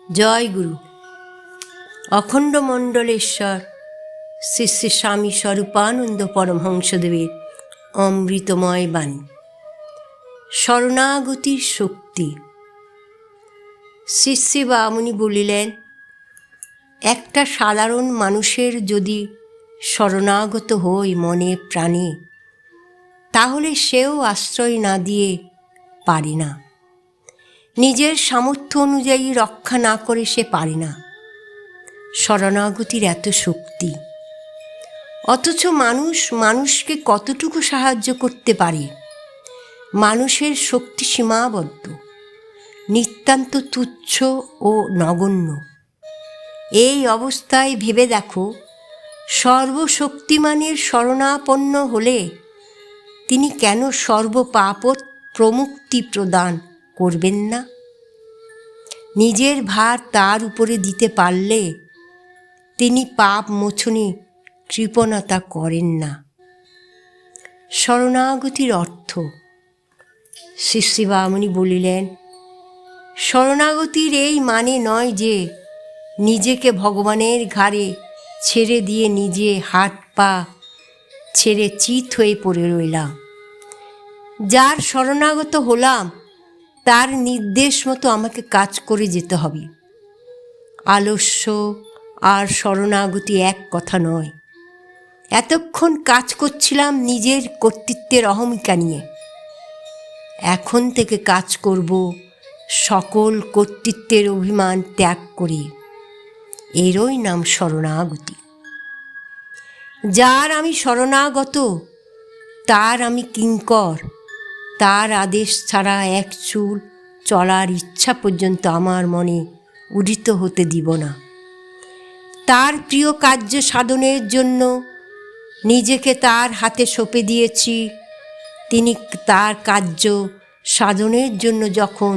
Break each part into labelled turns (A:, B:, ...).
A: জয় গুরু। অখণ্ড মণ্ডলেশ্বর শ্রী শ্রী স্বামী স্বরূপানন্দ পরমহংসদেবের অমৃতময় বাণী। শরণাগতির শক্তি। শ্রী শ্রী বামুনি বলিলেন, একটা সাধারণ মানুষের যদি শরণাগত হই মনে প্রাণে, তাহলে সেও আশ্রয় না দিয়ে পারে না। নিজের সামর্থ্য অনুযায়ী রক্ষা না করে সে পারে না। শরণাগতির এত শক্তি, অথচ মানুষকে কতটুকু সাহায্য করতে পারে? মানুষের শক্তি সীমাবদ্ধ, নিতান্ত তুচ্ছ ও নগণ্য। এই অবস্থায় ভেবে দেখো, সর্বশক্তিমানের শরণাপন্ন হলে তিনি কেন সর্বপাপ প্রমুক্তি প্রদান করবেন না? নিজের ভার তার উপরে দিতে পারলে তিনি পাপ মোচনে কৃপণতা করেন না। শরণাগতির অর্থ। শ্রী শ্রী বামুনি বলিলেন, শরণাগতির এই মানে নয় যে নিজেকে ভগবানের ঘাড়ে ছেড়ে দিয়ে নিজে হাত পা ছেড়ে চিত হয়ে পড়ে রইলাম। যার শরণাগত হলাম তার নির্দেশ মতো আমাকে কাজ করে যেতে হবে। আলস্য আর শরণাগতি এক কথা নয়। এতক্ষণ কাজ করছিলাম নিজের কর্তৃত্বের অহমিকা নিয়ে, এখন থেকে কাজ করব সকল কর্তৃত্বের অভিমান ত্যাগ করে। এরই নাম শরণাগতি। যার আমি শরণাগত তার আমি কিঙ্কর, তার আদেশ ছাড়া এক চুল চলার ইচ্ছা পর্যন্ত আমার মনে উদিত হতে দিব না। তার প্রিয় কার্য সাধনের জন্য নিজেকে তার হাতে সঁপে দিয়েছি। তিনি তার কার্য সাধনের জন্য যখন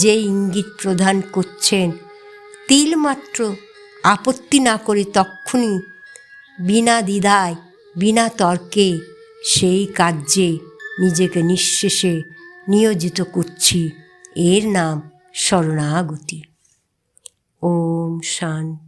A: যে ইঙ্গিত প্রদান করছেন, তিলমাত্র আপত্তি না করে তক্ষুনি বিনা দ্বিধায় বিনা তর্কে সেই কার্যে নিজেকে নিঃশেষে নিয়োজিত করছি। এর নাম শরণাগতি। ওম শান্তি।